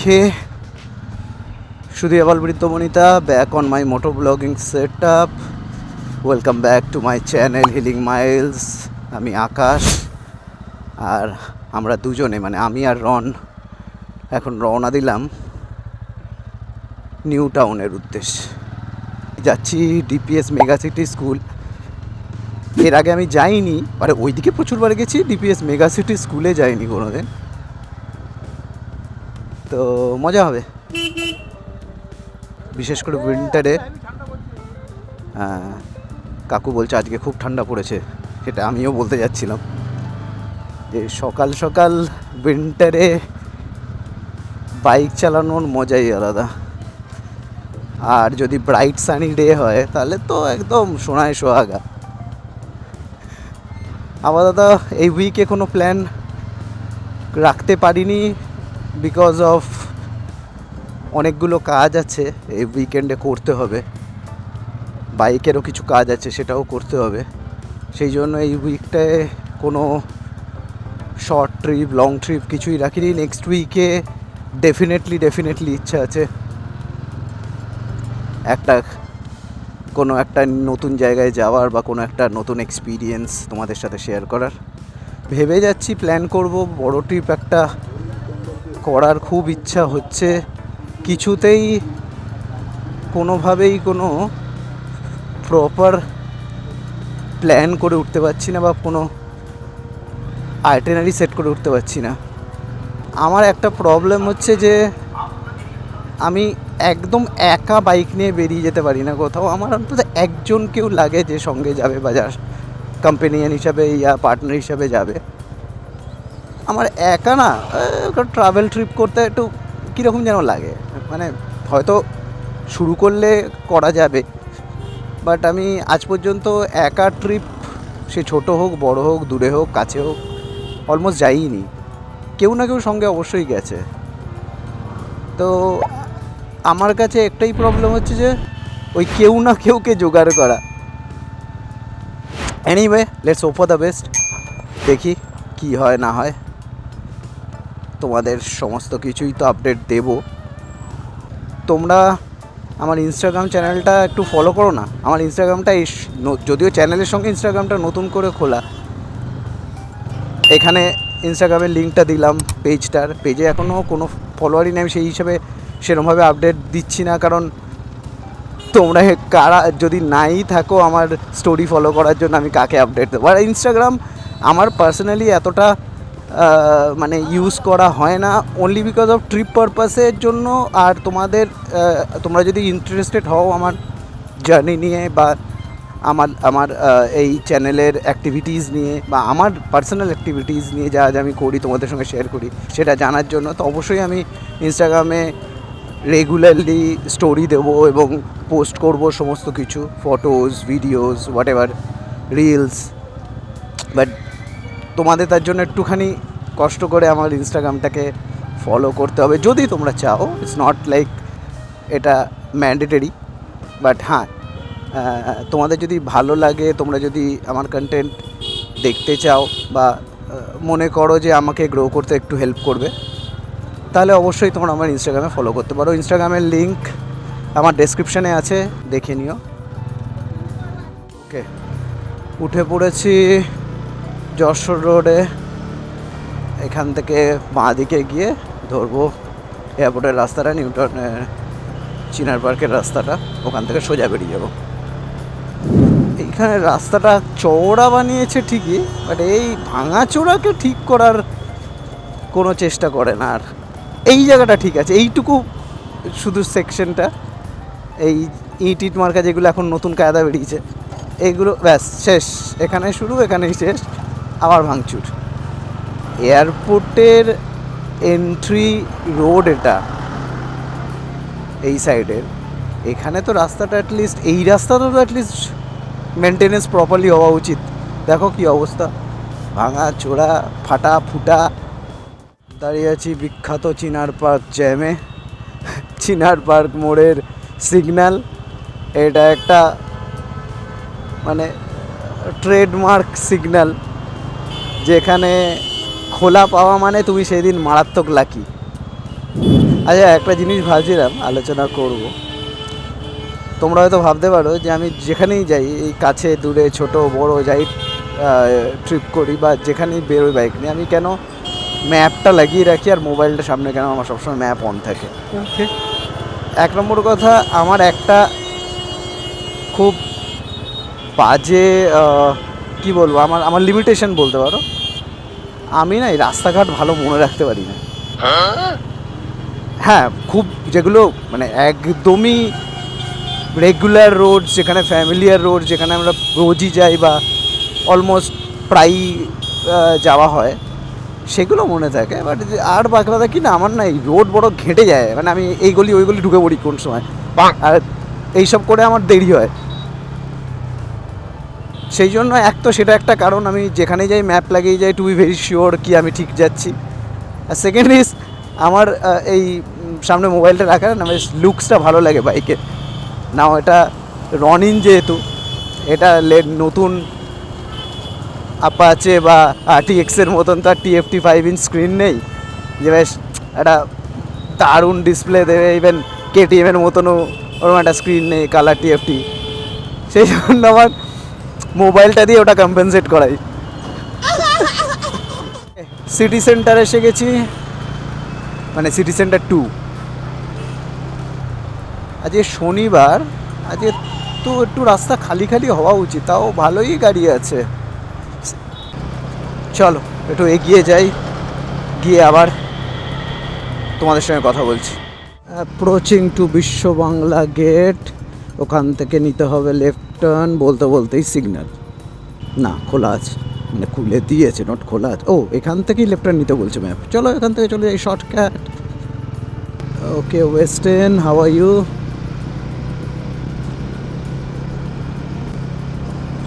Okay, Shudhi Avalbritto Monita, back on my motor vlogging setup. Welcome back to my channel Healing Miles. আমি আকাশ আর আমরা দুজনে মানে আমি আর রন এখন রওনা দিলাম নিউ টাউনের উদ্দেশ্যে। যাচ্ছি ডিপিএস মেগা সিটি স্কুল। এর আগে আমি যাইনি, মানে ওইদিকে প্রচুরবার গেছি, ডিপিএস মেগা সিটি স্কুলে যাইনি কোনোদিন। তো মজা হবে, বিশেষ করে উইন্টারে। কাকু বলছে আজকে খুব ঠান্ডা পড়েছে, সেটা আমিও বলতে যাচ্ছিলাম যে সকাল সকাল উইন্টারে বাইক চালানোর মজাই আলাদা। আর যদি ব্রাইট সানি ডে হয় তাহলে তো একদম সোনায় সোহাগা। আপাতত এই উইকে কোনো প্ল্যান রাখতে পারিনি বিকজ অফ অনেকগুলো কাজ আছে এই উইকেন্ডে করতে হবে। বাইকেরও কিছু কাজ আছে, সেটাও করতে হবে। সেই জন্য এই উইকটায় কোনো শর্ট ট্রিপ লং ট্রিপ কিছুই রাখিনি। নেক্সট উইকে ডেফিনেটলি ইচ্ছা আছে কোনো একটা নতুন জায়গায় যাওয়ার বা কোনো একটা নতুন এক্সপিরিয়েন্স তোমাদের সাথে শেয়ার করার। ভেবে যাচ্ছি, প্ল্যান করব বড় ট্রিপ একটা করার খুব ইচ্ছা হচ্ছে। কিছুতেই কোনোভাবেই কোনো প্রপার প্ল্যান করে উঠতে পারছি না বা কোনো আইটেনারি সেট করে উঠতে পারছি না। আমার একটা প্রবলেম হচ্ছে যে আমি একদম একা বাইক নিয়ে বেরিয়ে যেতে পারি না কোথাও। আমার অন্তত একজন কেউ লাগে যে সঙ্গে যাবে বা যার কম্পেনিয়ান হিসাবে ইয়া পার্টনার হিসাবে যাবে। আমার একা না ট্রাভেল ট্রিপ করতে একটু কীরকম যেন লাগে। মানে হয়তো শুরু করলে করা যাবে, বাট আমি আজ পর্যন্ত একা ট্রিপ, সে ছোট হোক বড় হোক দূরে হোক কাছে হোক, অলমোস্ট যাইনি। কেউ না কেউ সঙ্গে অবশ্যই গেছে। তো আমার কাছে একটাই প্রবলেম হচ্ছে যে ওই কেউ না কেউকে জোগাড় করা। Anyway, let's hope for the best. দেখি কি হয় না হয়, তোমাদের সমস্ত কিছুই তো আপডেট দেব। তোমরা আমার ইনস্টাগ্রাম চ্যানেলটা একটু ফলো করো না। আমার ইনস্টাগ্রামটা যদিও চ্যানেলের সঙ্গে ইনস্টাগ্রামটা নতুন করে খোলা, এখানে ইনস্টাগ্রামের লিঙ্কটা দিলাম পেজে এখনও কোনো ফলোয়ারই নেই। সেই হিসাবে সেরকমভাবে আপডেট দিচ্ছি না, কারণ তোমরা কারা যদি নাই থাকো আমার স্টোরি ফলো করার জন্য আমি কাকে আপডেট দেবো। আর ইনস্টাগ্রাম আমার পার্সোনালি এতটা মানে ইউজ করা হয় না, অনলি বিকজ অফ ট্রিপ পারপাসের জন্য। আর তোমরা যদি ইন্টারেস্টেড হও আমার জার্নি নিয়ে বা আমার এই চ্যানেলের অ্যাক্টিভিটিস নিয়ে বা আমার পার্সোনাল অ্যাক্টিভিটিস নিয়ে যা আমি করি তোমাদের সঙ্গে শেয়ার করি সেটা জানার জন্য, তো অবশ্যই আমি ইনস্টাগ্রামে রেগুলারলি স্টোরি দেবো এবং পোস্ট করব সমস্ত কিছু, photos videos what ever reels. But তোমাদের তার জন্য একটুখানি কষ্ট করে আমার ইনস্টাগ্রামটাকে ফলো করতে হবে যদি তোমরা চাও। ইটস নট লাইক এটা ম্যান্ডেটরি, বাট হ্যাঁ, তোমাদের যদি ভালো লাগে, তোমরা যদি আমার কন্টেন্ট দেখতে চাও বা মনে করো যে আমাকে গ্রো করতে একটু হেল্প করবে, তাহলে অবশ্যই তোমরা আমার ইনস্টাগ্রামে ফলো করতে পারো। ইনস্টাগ্রামের লিঙ্ক আমার ডেসক্রিপশানে আছে, দেখে নিও। ওকে, উঠে পড়েছি যশোর রোডে। এখান থেকে বাঁ দিকে গিয়ে ধরবো এয়ারপোর্টের রাস্তাটা, চিনার পার্কের রাস্তাটা, ওখান থেকে সোজা বেরিয়ে যাবো। এইখানে রাস্তাটা চওড়া বানিয়েছে ঠিকই, বাট এই ভাঙাচোড়াকে ঠিক করার কোনো চেষ্টা করে না। আর এই জায়গাটা ঠিক আছে, এইটুকু শুধু সেকশনটা, এই ইট মার্কা যেগুলো এখন নতুন কায়দা বেরিয়েছে এইগুলো ব্যাস শেষ। এখানে শুরু এখানেই শেষ, আবার ভাঙচুর। এয়ারপোর্টের এন্ট্রি রোড এটা এই সাইডের, এখানে তো রাস্তাটা অ্যাটলিস্ট এই রাস্তাটা তো অ্যাটলিস্ট মেনটেনেন্স প্রপারলি হওয়া উচিত। দেখো কি অবস্থা, ভাঙা চোরা ফাটা ফুটা। দাঁড়িয়ে আছি বিখ্যাত চিনার পার্ক জ্যামে। চিনার পার্ক মোড়ের সিগন্যাল, এটা একটা মানে ট্রেডমার্ক সিগন্যাল, যেখানে খোলা পাওয়া মানে তুমি সেদিন মারাত্মক লাকি। আচ্ছা, একটা জিনিস ভাবছিলাম আলোচনা করব। তোমরা হয়তো ভাবতে পারো যে আমি যেখানেই যাই, এই কাছে দূরে ছোট বড় যাই, ট্রিপ করি বা যেখানেই বেরোই বাইক নিয়ে, আমি কেন ম্যাপটা লাগিয়ে রাখি আর মোবাইলটা সামনে কেন আমার সবসময় ম্যাপ অন থাকে। ওকে। এক নম্বর কথা, আমার একটা খুব বাজে কি বলবো, আমার আমার লিমিটেশন বলতে পারো, আমি না এই রাস্তাঘাট ভালো মনে রাখতে পারি না। হ্যাঁ, খুব যেগুলো মানে একদমই রেগুলার রোড, যেখানে ফ্যামিলিয়ার রোড, যেখানে আমরা রোজই যাই বা অলমোস্ট প্রায়ই যাওয়া হয়, সেগুলো মনে থাকে। বাট আর বাকলাদা কি না, আমার না এই রোড বড় ঘেঁটে যায়, মানে আমি এই গলি ওই গলি ঢুকে পড়ি কোন সময়, আর এইসব করে আমার দেরি হয়। সেই জন্য এক তো সেটা একটা কারণ, আমি যেখানে যাই ম্যাপ লাগিয়ে যাই টু বি ভেরি শিওর কি আমি ঠিক যাচ্ছি। আর সেকেন্ড ইজ, আমার এই সামনে মোবাইলটা রাখার না বেশ লুকসটা ভালো লাগে বাইকের। নাও এটা রনিন, যেহেতু এটা নতুন আপাচে বা RTX-এর মতন তো আর TFT 5-inch স্ক্রিন নেই যে বেশ একটা দারুণ ডিসপ্লে দেবে। ইভেন KTM-এর মতনও ওরকম একটা স্ক্রিন নেই কালার TFT। সেই জন্য আমার মোবাইলটা দিয়ে ওটা কম্পেনসেট করাই। সিটি সেন্টার এসে গেছি, মানে সিটি সেন্টার 2। আজকে শনিবার, আজকে তো একটু রাস্তা খালি খালি হওয়া উচিত, তাও ভালোই গাড়ি আছে। চলো একটু এগিয়ে যাই, গিয়ে আবার তোমাদের সঙ্গে কথা বলছি। অ্যাপ্রোচিং টু বিশ্ব বাংলা গেট, ওখান থেকে নিতে হবে লেফট টার্ন। বলতে বলতেই সিগন্যাল না খোলা আছে, মানে খুলে দিয়েছে, নট খোলা আছে। ও, এখান থেকেই লেফট টার্ন নিতে বলছে ম্যাপ। চলো এখান থেকে চলে যাই shortcut. Okay western, how are you?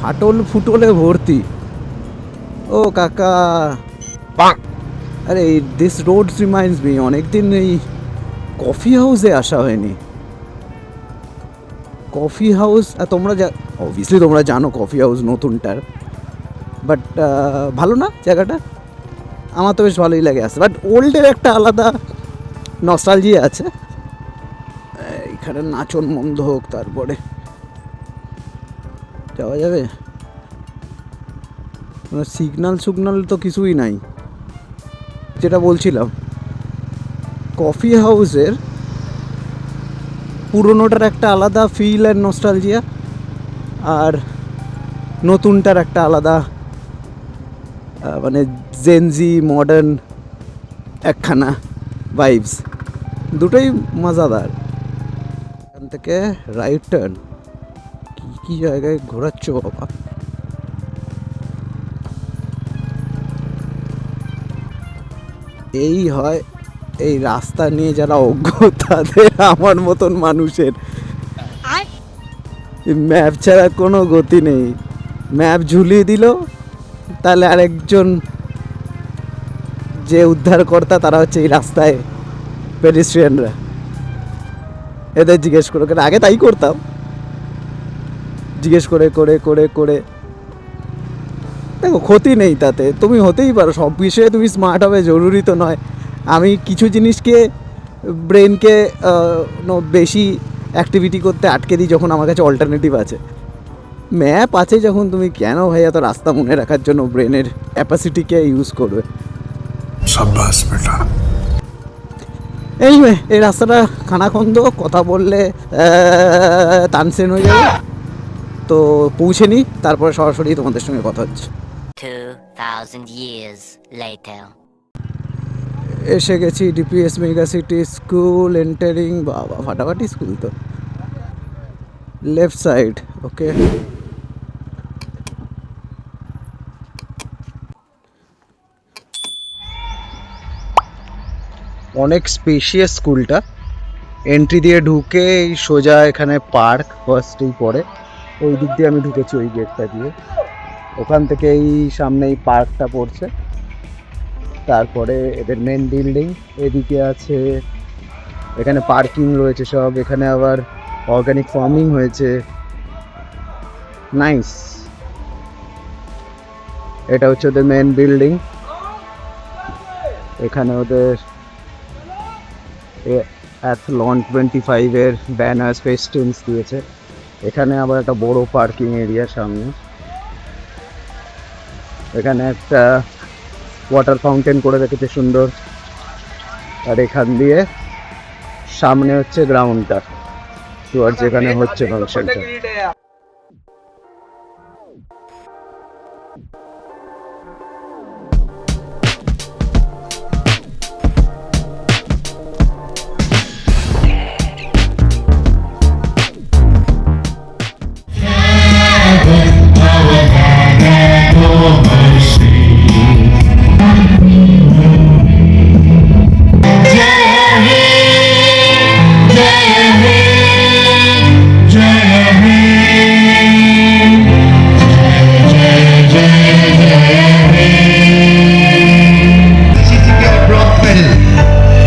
ফাটল ফুটলে ভর্তি। ও কাকা, আরে দিস রোড রিমাইন্ডস মি, অনেকদিন এই কফি হাউসে আসা হয়নি। কফি হাউস, তোমরা অবভিয়াসলি তোমরা জানো কফি হাউস নতুনটার, বাট ভালো না জায়গাটা? আমার তো বেশ ভালোই লাগে আসতে, বাট ওল্ডের একটা আলাদা নস্টালজিয়া আছে। এখানে নাচন বন্ধ হোক, তারপরে যাওয়া যাবে। সিগনাল তো কিছুই নাই। যেটা বলছিলাম, কফি হাউসের পুরোনোটার একটা আলাদা ফিল অ্যান্ড নস্টালজিয়া, আর নতুনটার একটা আলাদা মানে জেনজি মডার্ন একখানা ভাইবস, দুটোই মজাদার। এখান থেকে রাইট টার্ন, কী জায়গায় ঘোরাচ্ছ বাবা। এই হয় এই রাস্তা নিয়ে যারা অজ্ঞ, তাদের আমার মতন মানুষের ম্যাপ ছাড়া কোনো গতি নেই। ম্যাপ ঝুলিয়ে দিল, তাহলে আরেকজন যে উদ্ধারকর্তা তারা হচ্ছে এই রাস্তায় পেডিস্ট্রিয়ানরা। এদের জিজ্ঞেস করে, আগে তাই করতাম, জিজ্ঞেস করে করে করে করে দেখো ক্ষতি নেই তাতে। তুমি হতেই পারো, সব বিষয়ে তুমি স্মার্ট হবে জরুরি তো নয়। আমি কিছু জিনিসকে ব্রেনকে বেশি অ্যাক্টিভিটি করতে আটকে দিই যখন আমার কাছে অল্টারনেটিভ আছে। ম্যাপ আছে যখন, তুমি কেন ভাই এত রাস্তা মনে রাখার জন্য ব্রেনের ক্যাপাসিটিকে ইউজ করবে? সাব্বাস বেটা। এই রাস্তাটা খানাখন্দ, কথা বললে তানসেন হয়ে যাবে। তো পৌঁছে নিই, তারপরে সরাসরি তোমাদের সঙ্গে কথা হচ্ছে। 2000 years later. এসে গেছি DPS mega city school, entering. বাবা ফাটাফাটি স্কুল তো। লেফট সাইড, ওকে। অনেক স্পেশিয়াস স্কুলটা। এন্ট্রি দিয়ে ঢুকে এই সোজা এখানে পার্ক ফার্স্টেই পড়ে, ওই দিক দিয়ে আমি ঢুকেছি ওই গেটটা দিয়ে। ওখান থেকে এই সামনে এই পার্কটা পড়ছে, তারপরে এদের মেন বিল্ডিং। এদিকে আছে, এখানে পার্কিং রয়েছে সব, এখানে আবার অর্গানিক ফার্মিং হয়েছে, নাইস। এটা হচ্ছে ওদের মেন বিল্ডিং। এখানে ওদের অ্যাথলন 25-এর ব্যানার্স ফেস্টুনস দিয়েছে। এখানে আবার একটা বড় পার্কিং এরিয়া সামনে। এখানে একটা ওয়াটার ফাউন্টেন করে রেখেছে সুন্দর, আর এখান দিয়ে সামনে হচ্ছে গ্রাউন্ডটা, টুয়ার্ড যেখানে হচ্ছে ফাংশনটা। She secured bronze medal,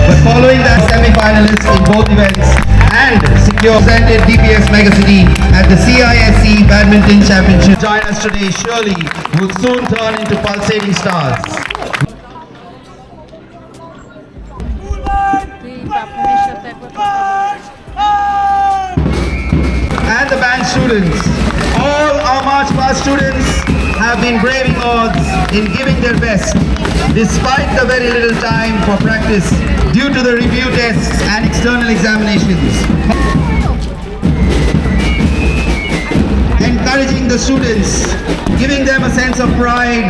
but following that semi-finalist in both events and secured presented DPS Megacity at the CISC Badminton Championship. Join us today, Shirley, who will soon turn into pulsating stars. And the band students, all our March Past students have been braving odds in giving their best, despite the very little time for practice due to the review tests and external examinations. Encouraging the students, giving them a sense of pride.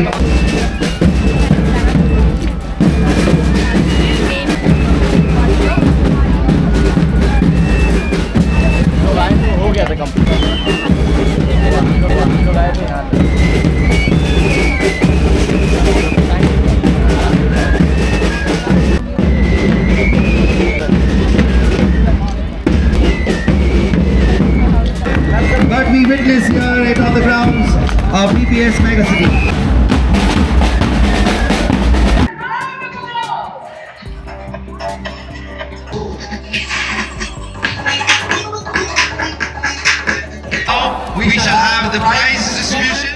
But we witness here it on the grounds of BPS Megacity. Now we shall have the prize distribution.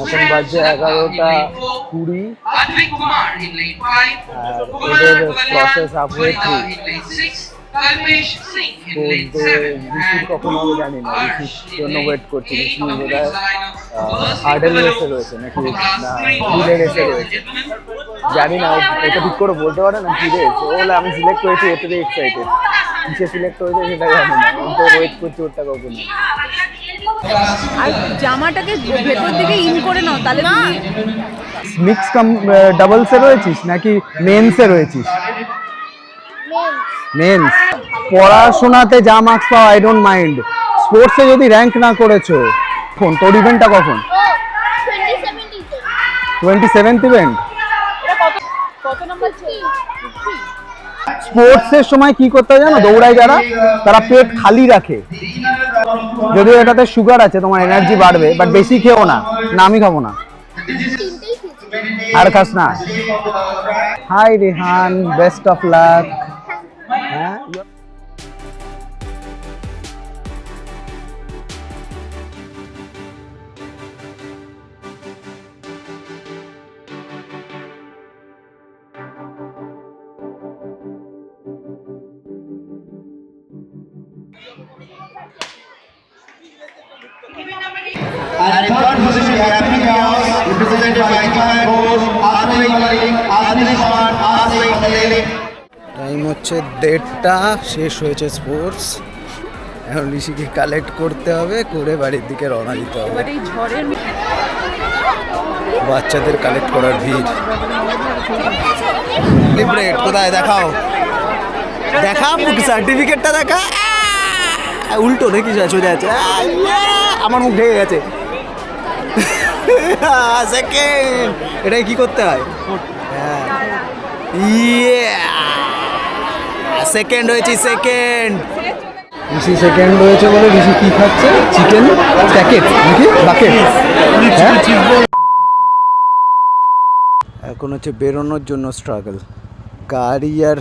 এখন বাজে 11:20, Advik Kumar in lane 5, আর Kumar এদের Valaya process halfway through। in lane 6, Kalpesh Singh in lane তো 7, ঋষির and কখন হবে জানি না, Harsh ঋষির in জন্য lane ওয়েট করছি। 8 ঋষি completes বোধহয় the lineup. First হার্ডেল in the রেসে row রয়েছে নাকি for class না 3 রিলে boys. রেসে Ladies and রয়েছে, gentlemen, জানি না, ওটা ঠিক করে বলতে পারে না কি রেস। ও বলে আমি সিলেক্ট হয়েছি, এটাতে এক্সাইটেড। কিসে সিলেক্ট হয়েছে সেটা জানি না, আমি তো ওয়েট করছি ওটা কখন। আর জামাটাকে ভেতর দিকে ইন করে নাও, তাহলে মিক্স ডাবলসে রয়েছিস নাকি মেন্সে রয়েছিস? মেন্স। পড়াশোনাতে যা মার্কস পাও আই ডোন্ট মাইন্ড, স্পোর্টসে যদি র্যাঙ্ক না করেছো। কোন তোর ইভেন্টটা কখন? 27th event. কত নাম্বার? স্পোর্টসের সময় কি করতে হয় জানো? দৌড়ায় যারা, তারা পেট খালি রাখে। যদিও এটাতে সুগার আছে, তোমার এনার্জি বাড়বে, বাট বেশি খেও না। না আমি খাবো না। আর খাস না। Hi Rehan, best of luck. হ্যাঁ And in third position, we have Pinios, represented by Iman Ghosh, Asmi Malik, Asmi Khan, Asmi Malik. Time হচ্ছে 1:30, শেষ হয়েছে স্পোর্টস। এখন ঋষিকে কালেক্ট করতে হবে, করে বাড়ির দিকে রওনা দিতে হবে। এবার এই ঝড়ের বাচ্চাদের কালেক্ট করার ভিড়। লিব্রেট কোথায় দেখাও, দেখা সার্টিফিকেটটা দেখা। উল্টো দেখি সোজা আছে, আমার মুখ ঢেকে গেছে। সেকেন্ড, এটাই কি করতে হয়? হ্যাঁ, সেকেন্ড হয়েছি, সেকেন্ড। ঋষি সেকেন্ড হয়েছে বলে ঋষি কি খাচ্ছে? চিকেন প্যাকেট নাকি বাকেট? এখন হচ্ছে বেরোনোর জন্য স্ট্রাগল। গাড়ি আর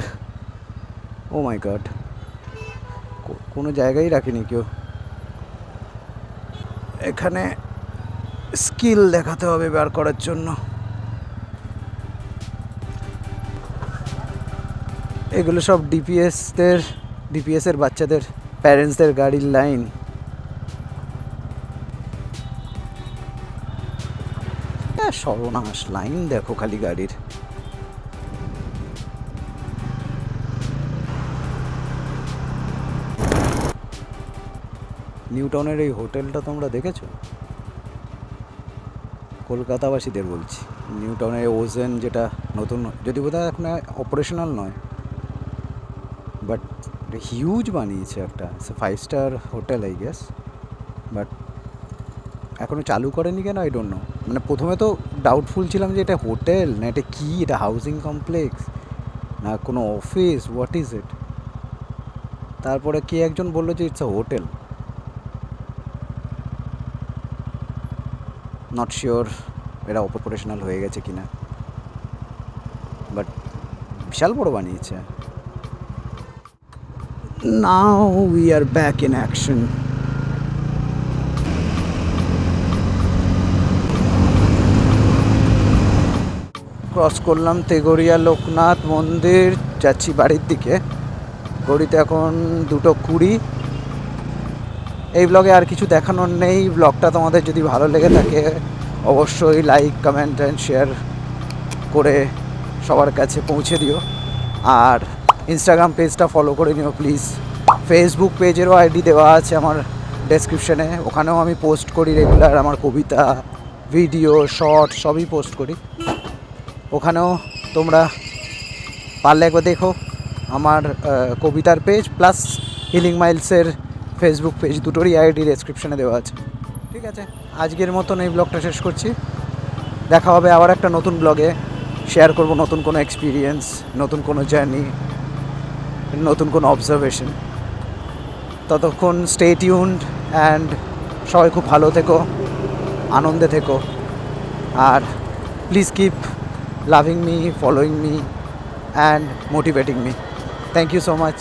ও মাই গড, কোনো জায়গায় রাখিনি কেউ। এখানে স্কিল দেখাতে হবে বার করার জন্য। এগুলো সব ডিপিএসের বাচ্চাদের প্যারেন্টসদের গাড়ির লাইন। সর্বনাশ, লাইন দেখো খালি গাড়ির। নিউ টাউনের এই হোটেলটা তোমরা দেখেছো? কলকাতাবাসীদের বলছি, নিউ টাউনের ওজেন যেটা নতুন, যদি বোধহয় এখন অপারেশনাল নয়, বাট হিউজ বানিয়েছে একটা 5 star hotel I guess, but এখনও চালু করেনি কেন আই ডোন্ট নো। মানে প্রথমে তো ডাউটফুল ছিলাম যে এটা হোটেল না এটা কী, এটা হাউজিং কমপ্লেক্স না কোনো অফিস, হোয়াট ইজ ইট। তারপরে কে একজন বললো যে it's a hotel. Not sure এটা অপারেশনাল হয়ে গেছে কিনা, বাট বিশাল বড় বানিয়েছে। Now we are back in action. Cross করলাম তেগরিয়া লোকনাথ মন্দির, যাচ্ছি বাড়ির দিকে। ঘড়িতে এখন 2:20। এই ব্লগে আর কিছু দেখানোর নেই। ব্লগটা তোমাদের যদি ভালো লেগে থাকে অবশ্যই লাইক, কমেন্ট অ্যান্ড শেয়ার করে সবার কাছে পৌঁছে দিও। আর ইনস্টাগ্রাম পেজটা ফলো করে নিও প্লিজ। ফেসবুক পেজেরও আইডি দেওয়া আছে আমার ডেসক্রিপশনে, ওখানেও আমি পোস্ট করি রেগুলার। আমার কবিতা, ভিডিও, শর্ট সবই পোস্ট করি ওখানেও। তোমরা পারলে একবার দেখো আমার কবিতার পেজ প্লাস হিলিং মাইলসের ফেসবুক পেজ, দুটোরই আইডি ডেসক্রিপশনে দেওয়া আছে। ঠিক আছে, আজকের মতন এই ব্লগটা শেষ করছি। দেখা হবে আবার একটা নতুন ব্লগে। শেয়ার করব নতুন কোনো এক্সপিরিয়েন্স, নতুন কোনো জার্নি, নতুন কোনো অবজারভেশন। ততক্ষণ স্টে টিউনড অ্যান্ড সবাই খুব ভালো থেকো, আনন্দে থেকো। আর please keep loving me, following me and motivating me. Thank you so much.